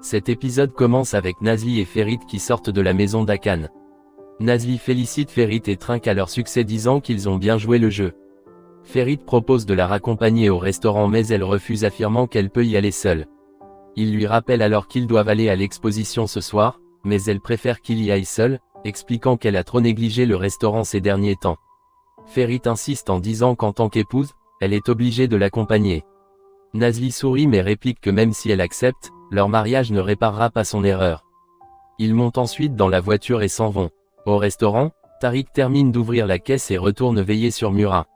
Cet épisode commence avec Nazli et Ferit qui sortent de la maison d'Hakan. Nazli félicite Ferit et trinque à leur succès disant qu'ils ont bien joué le jeu. Ferit propose de la raccompagner au restaurant mais elle refuse affirmant qu'elle peut y aller seule. Il lui rappelle alors qu'ils doivent aller à l'exposition ce soir, mais elle préfère qu'il y aille seul, expliquant qu'elle a trop négligé le restaurant ces derniers temps. Ferit insiste en disant qu'en tant qu'épouse, elle est obligée de l'accompagner. Nazli sourit mais réplique que même si elle accepte, leur mariage ne réparera pas son erreur. Ils montent ensuite dans la voiture et s'en vont. Au restaurant, Tariq termine d'ouvrir la caisse et retourne veiller sur Murat.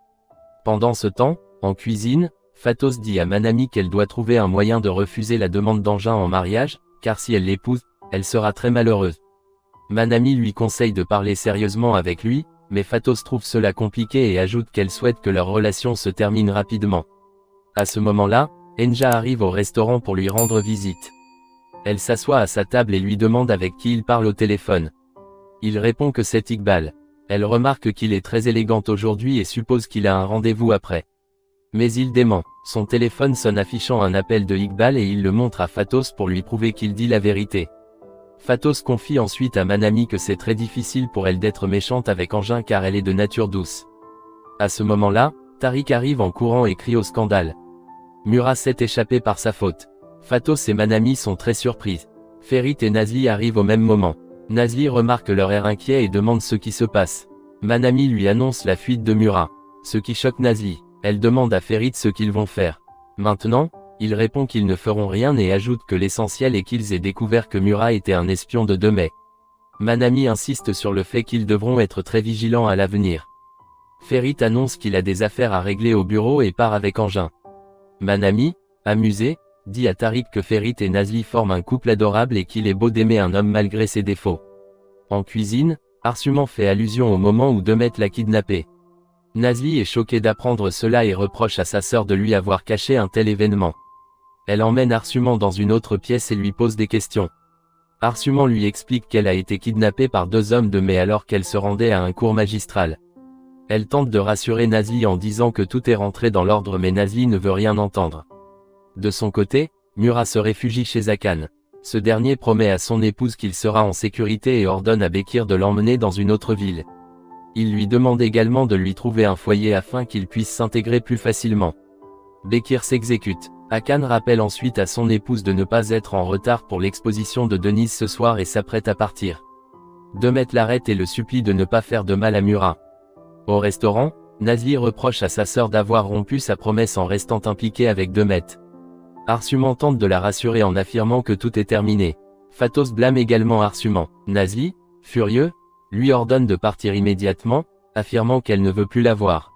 Pendant ce temps, en cuisine, Fatos dit à Manami qu'elle doit trouver un moyen de refuser la demande d'Engin en mariage, car si elle l'épouse, elle sera très malheureuse. Manami lui conseille de parler sérieusement avec lui, mais Fatos trouve cela compliqué et ajoute qu'elle souhaite que leur relation se termine rapidement. À ce moment-là, Enja arrive au restaurant pour lui rendre visite. Elle s'assoit à sa table et lui demande avec qui il parle au téléphone. Il répond que c'est Iqbal. Elle remarque qu'il est très élégant aujourd'hui et suppose qu'il a un rendez-vous après. Mais il dément. Son téléphone sonne affichant un appel de Iqbal et il le montre à Fatos pour lui prouver qu'il dit la vérité. Fatos confie ensuite à Manami que c'est très difficile pour elle d'être méchante avec Engin car elle est de nature douce. À ce moment-là, Tariq arrive en courant et crie au scandale. Murat s'est échappé par sa faute. Fatos et Manami sont très surprises. Ferit et Nazli arrivent au même moment. Nazli remarque leur air inquiet et demande ce qui se passe. Manami lui annonce la fuite de Murat. Ce qui choque Nazli. Elle demande à Ferit ce qu'ils vont faire. Maintenant, il répond qu'ils ne feront rien et ajoute que l'essentiel est qu'ils aient découvert que Murat était un espion de Demey. Manami insiste sur le fait qu'ils devront être très vigilants à l'avenir. Ferit annonce qu'il a des affaires à régler au bureau et part avec Engin. Manami, amusé, dit à Tariq que Ferit et Nazli forment un couple adorable et qu'il est beau d'aimer un homme malgré ses défauts. En cuisine, Arsuman fait allusion au moment où Demet l'a kidnappé. Nazli est choquée d'apprendre cela et reproche à sa sœur de lui avoir caché un tel événement. Elle emmène Arsuman dans une autre pièce et lui pose des questions. Arsuman lui explique qu'elle a été kidnappée par deux hommes de mai alors qu'elle se rendait à un cours magistral. Elle tente de rassurer Nazli en disant que tout est rentré dans l'ordre mais Nazli ne veut rien entendre. De son côté, Murat se réfugie chez Hakan. Ce dernier promet à son épouse qu'il sera en sécurité et ordonne à Bekir de l'emmener dans une autre ville. Il lui demande également de lui trouver un foyer afin qu'il puisse s'intégrer plus facilement. Bekir s'exécute. Hakan rappelle ensuite à son épouse de ne pas être en retard pour l'exposition de Denise ce soir et s'apprête à partir. Demet l'arrête et le supplie de ne pas faire de mal à Murat. Au restaurant, Nazli reproche à sa sœur d'avoir rompu sa promesse en restant impliquée avec Demet. Arsuman tente de la rassurer en affirmant que tout est terminé. Fatos blâme également Arsuman. Nazli, furieux, lui ordonne de partir immédiatement, affirmant qu'elle ne veut plus la voir.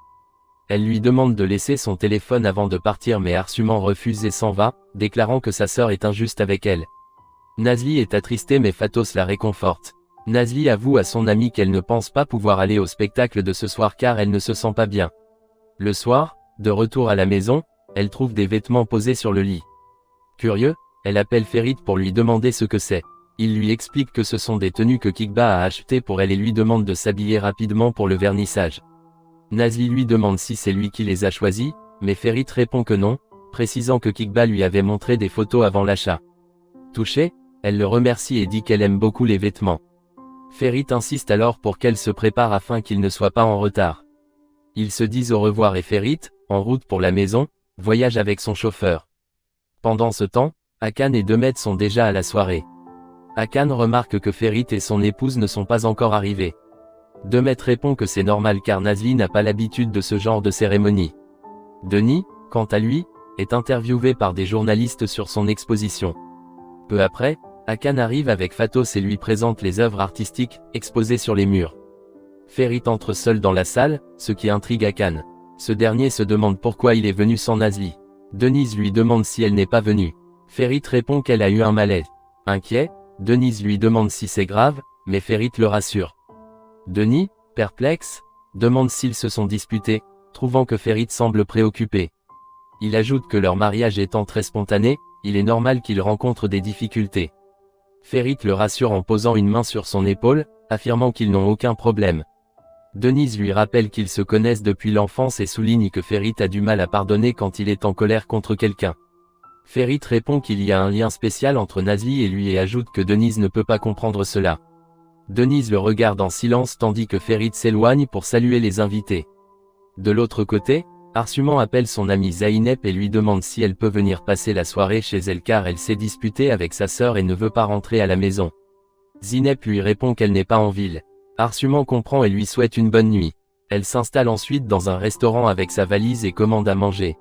Elle lui demande de laisser son téléphone avant de partir mais Arsuman refuse et s'en va, déclarant que sa sœur est injuste avec elle. Nazli est attristée mais Fatos la réconforte. Nazli avoue à son amie qu'elle ne pense pas pouvoir aller au spectacle de ce soir car elle ne se sent pas bien. Le soir, de retour à la maison, elle trouve des vêtements posés sur le lit. Curieux, elle appelle Ferit pour lui demander ce que c'est. Il lui explique que ce sont des tenues que Kikba a achetées pour elle et lui demande de s'habiller rapidement pour le vernissage. Nazli lui demande si c'est lui qui les a choisis, mais Ferit répond que non, précisant que Kikba lui avait montré des photos avant l'achat. Touchée, elle le remercie et dit qu'elle aime beaucoup les vêtements. Ferit insiste alors pour qu'elle se prépare afin qu'il ne soit pas en retard. Ils se disent au revoir et Ferit, en route pour la maison, voyage avec son chauffeur. Pendant ce temps, Hakan et Demet sont déjà à la soirée. Hakan remarque que Ferit et son épouse ne sont pas encore arrivés. Demet répond que c'est normal car Nazli n'a pas l'habitude de ce genre de cérémonie. Denis, quant à lui, est interviewé par des journalistes sur son exposition. Peu après, Hakan arrive avec Fatos et lui présente les œuvres artistiques exposées sur les murs. Ferit entre seul dans la salle, ce qui intrigue Hakan. Ce dernier se demande pourquoi il est venu sans Nazli. Denise lui demande si elle n'est pas venue. Ferit répond qu'elle a eu un malaise. Inquiet, Denise lui demande si c'est grave, mais Ferit le rassure. Denis, perplexe, demande s'ils se sont disputés, trouvant que Ferit semble préoccupé. Il ajoute que leur mariage étant très spontané, il est normal qu'ils rencontrent des difficultés. Ferit le rassure en posant une main sur son épaule, affirmant qu'ils n'ont aucun problème. Denise lui rappelle qu'ils se connaissent depuis l'enfance et souligne que Ferit a du mal à pardonner quand il est en colère contre quelqu'un. Ferit répond qu'il y a un lien spécial entre Nazli et lui et ajoute que Denise ne peut pas comprendre cela. Denise le regarde en silence tandis que Ferit s'éloigne pour saluer les invités. De l'autre côté, Arsuman appelle son amie Zainep et lui demande si elle peut venir passer la soirée chez elle car elle s'est disputée avec sa sœur et ne veut pas rentrer à la maison. Zinep lui répond qu'elle n'est pas en ville. Arsuman comprend et lui souhaite une bonne nuit. Elle s'installe ensuite dans un restaurant avec sa valise et commande à manger.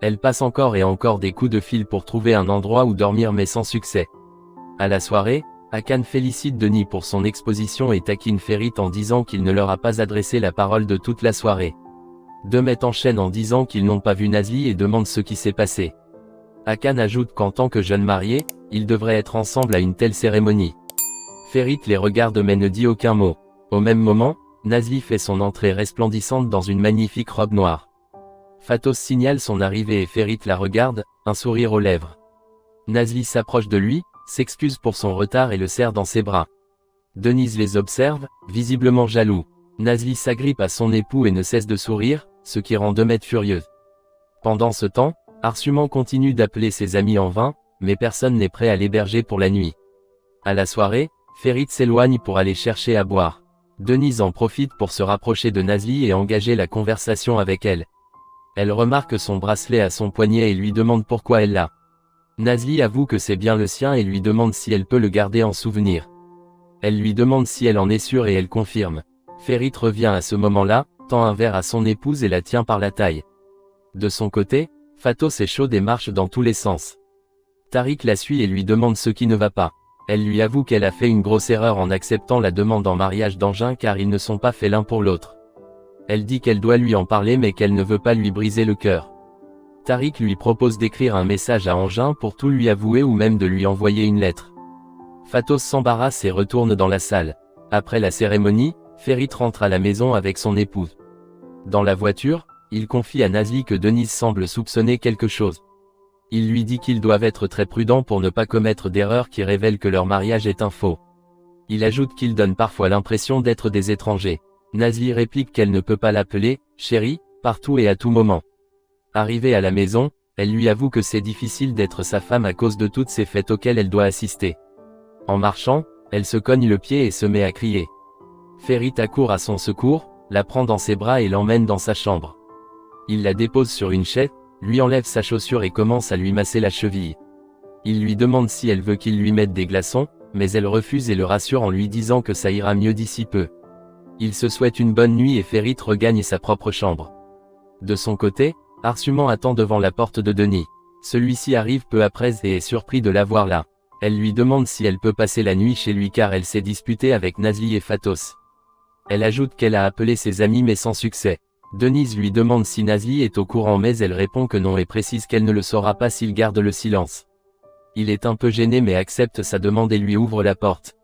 Elle passe encore et encore des coups de fil pour trouver un endroit où dormir mais sans succès. À la soirée, Akan félicite Denis pour son exposition et taquine Ferit en disant qu'il ne leur a pas adressé la parole de toute la soirée. Demet enchaîne en disant qu'ils n'ont pas vu Nazli et demande ce qui s'est passé. Akan ajoute qu'en tant que jeunes mariés, ils devraient être ensemble à une telle cérémonie. Ferit les regarde mais ne dit aucun mot. Au même moment, Nazli fait son entrée resplendissante dans une magnifique robe noire. Fatos signale son arrivée et Ferit la regarde, un sourire aux lèvres. Nazli s'approche de lui, s'excuse pour son retard et le serre dans ses bras. Denise les observe, visiblement jaloux. Nazli s'agrippe à son époux et ne cesse de sourire, ce qui rend Demet furieuse. Pendant ce temps, Arsuman continue d'appeler ses amis en vain, mais personne n'est prêt à l'héberger pour la nuit. À la soirée, Ferit s'éloigne pour aller chercher à boire. Denise en profite pour se rapprocher de Nazli et engager la conversation avec elle. Elle remarque son bracelet à son poignet et lui demande pourquoi elle l'a. Nazli avoue que c'est bien le sien et lui demande si elle peut le garder en souvenir. Elle lui demande si elle en est sûre et elle confirme. Ferit revient à ce moment-là, tend un verre à son épouse et la tient par la taille. De son côté, Fatos est chaude et marche dans tous les sens. Tariq la suit et lui demande ce qui ne va pas. Elle lui avoue qu'elle a fait une grosse erreur en acceptant la demande en mariage d'Engin car ils ne sont pas faits l'un pour l'autre. Elle dit qu'elle doit lui en parler mais qu'elle ne veut pas lui briser le cœur. Tariq lui propose d'écrire un message à Engin pour tout lui avouer ou même de lui envoyer une lettre. Fatos s'embarrasse et retourne dans la salle. Après la cérémonie, Ferit rentre à la maison avec son épouse. Dans la voiture, il confie à Nazli que Denise semble soupçonner quelque chose. Il lui dit qu'ils doivent être très prudents pour ne pas commettre d'erreurs qui révèlent que leur mariage est un faux. Il ajoute qu'ils donnent parfois l'impression d'être des étrangers. Nazli réplique qu'elle ne peut pas l'appeler « chérie » partout et à tout moment. Arrivée à la maison, elle lui avoue que c'est difficile d'être sa femme à cause de toutes ces fêtes auxquelles elle doit assister. En marchant, elle se cogne le pied et se met à crier. Ferit accourt à son secours, la prend dans ses bras et l'emmène dans sa chambre. Il la dépose sur une chaise, lui enlève sa chaussure et commence à lui masser la cheville. Il lui demande si elle veut qu'il lui mette des glaçons, mais elle refuse et le rassure en lui disant que ça ira mieux d'ici peu. Il se souhaite une bonne nuit et Ferit regagne sa propre chambre. De son côté, Arsuman attend devant la porte de Denis. Celui-ci arrive peu après et est surpris de la voir là. Elle lui demande si elle peut passer la nuit chez lui car elle s'est disputée avec Nazli et Fatos. Elle ajoute qu'elle a appelé ses amis mais sans succès. Denise lui demande si Nazli est au courant mais elle répond que non et précise qu'elle ne le saura pas s'il garde le silence. Il est un peu gêné mais accepte sa demande et lui ouvre la porte.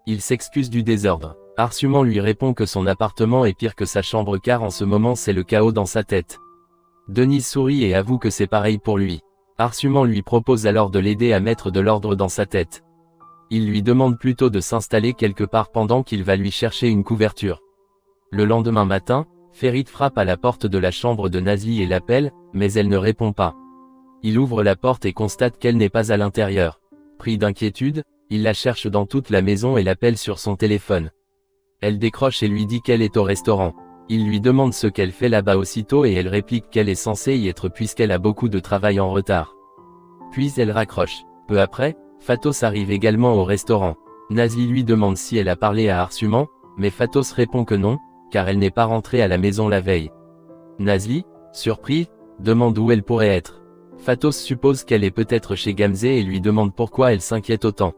Il s'excuse du désordre. Arsuman lui répond que son appartement est pire que sa chambre car en ce moment c'est le chaos dans sa tête. Denise sourit et avoue que c'est pareil pour lui. Arsuman lui propose alors de l'aider à mettre de l'ordre dans sa tête. Il lui demande plutôt de s'installer quelque part pendant qu'il va lui chercher une couverture. Le lendemain matin, Ferit frappe à la porte de la chambre de Nazli et l'appelle, mais elle ne répond pas. Il ouvre la porte et constate qu'elle n'est pas à l'intérieur. Pris d'inquiétude, il la cherche dans toute la maison et l'appelle sur son téléphone. Elle décroche et lui dit qu'elle est au restaurant. Il lui demande ce qu'elle fait là-bas aussitôt et elle réplique qu'elle est censée y être puisqu'elle a beaucoup de travail en retard. Puis elle raccroche. Peu après, Fatos arrive également au restaurant. Nazli lui demande si elle a parlé à Arsuman, mais Fatos répond que non, car elle n'est pas rentrée à la maison la veille. Nazli, surpris, demande où elle pourrait être. Fatos suppose qu'elle est peut-être chez Gamze et lui demande pourquoi elle s'inquiète autant.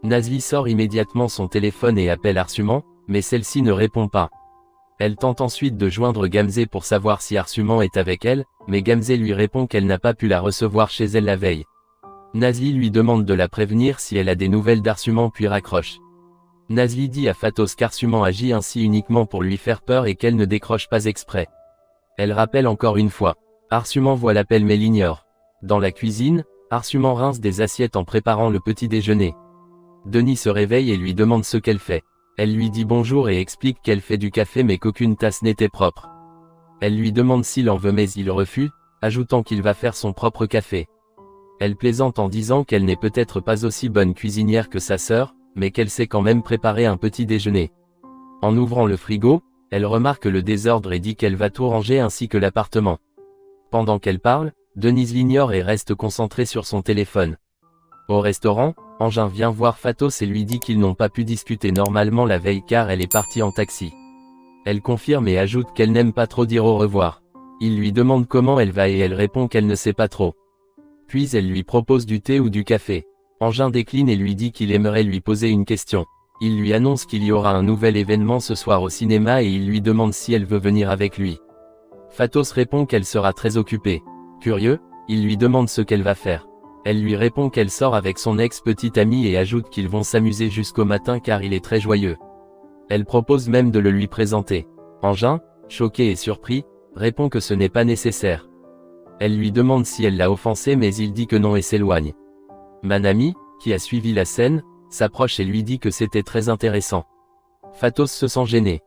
Nazli sort immédiatement son téléphone et appelle Arsuman, mais celle-ci ne répond pas. Elle tente ensuite de joindre Gamze pour savoir si Arsuman est avec elle, mais Gamze lui répond qu'elle n'a pas pu la recevoir chez elle la veille. Nazli lui demande de la prévenir si elle a des nouvelles d'Arsuman puis raccroche. Nazli dit à Fatos qu'Arsuman agit ainsi uniquement pour lui faire peur et qu'elle ne décroche pas exprès. Elle rappelle encore une fois. Arsuman voit l'appel mais l'ignore. Dans la cuisine, Arsuman rince des assiettes en préparant le petit déjeuner. Denis se réveille et lui demande ce qu'elle fait. Elle lui dit bonjour et explique qu'elle fait du café mais qu'aucune tasse n'était propre. Elle lui demande s'il en veut mais il refuse, ajoutant qu'il va faire son propre café. Elle plaisante en disant qu'elle n'est peut-être pas aussi bonne cuisinière que sa sœur, mais qu'elle sait quand même préparer un petit déjeuner. En ouvrant le frigo, elle remarque le désordre et dit qu'elle va tout ranger ainsi que l'appartement. Pendant qu'elle parle, Denise l'ignore et reste concentrée sur son téléphone. Au restaurant, Engin vient voir Fatos et lui dit qu'ils n'ont pas pu discuter normalement la veille car elle est partie en taxi. Elle confirme et ajoute qu'elle n'aime pas trop dire au revoir. Il lui demande comment elle va et elle répond qu'elle ne sait pas trop. Puis elle lui propose du thé ou du café. Engin décline et lui dit qu'il aimerait lui poser une question. Il lui annonce qu'il y aura un nouvel événement ce soir au cinéma et il lui demande si elle veut venir avec lui. Fatos répond qu'elle sera très occupée. Curieux, il lui demande ce qu'elle va faire. Elle lui répond qu'elle sort avec son ex-petite amie et ajoute qu'ils vont s'amuser jusqu'au matin car il est très joyeux. Elle propose même de le lui présenter. Engin, choqué et surpris, répond que ce n'est pas nécessaire. Elle lui demande si elle l'a offensé mais il dit que non et s'éloigne. Manami, qui a suivi la scène, s'approche et lui dit que c'était très intéressant. Fatos se sent gêné.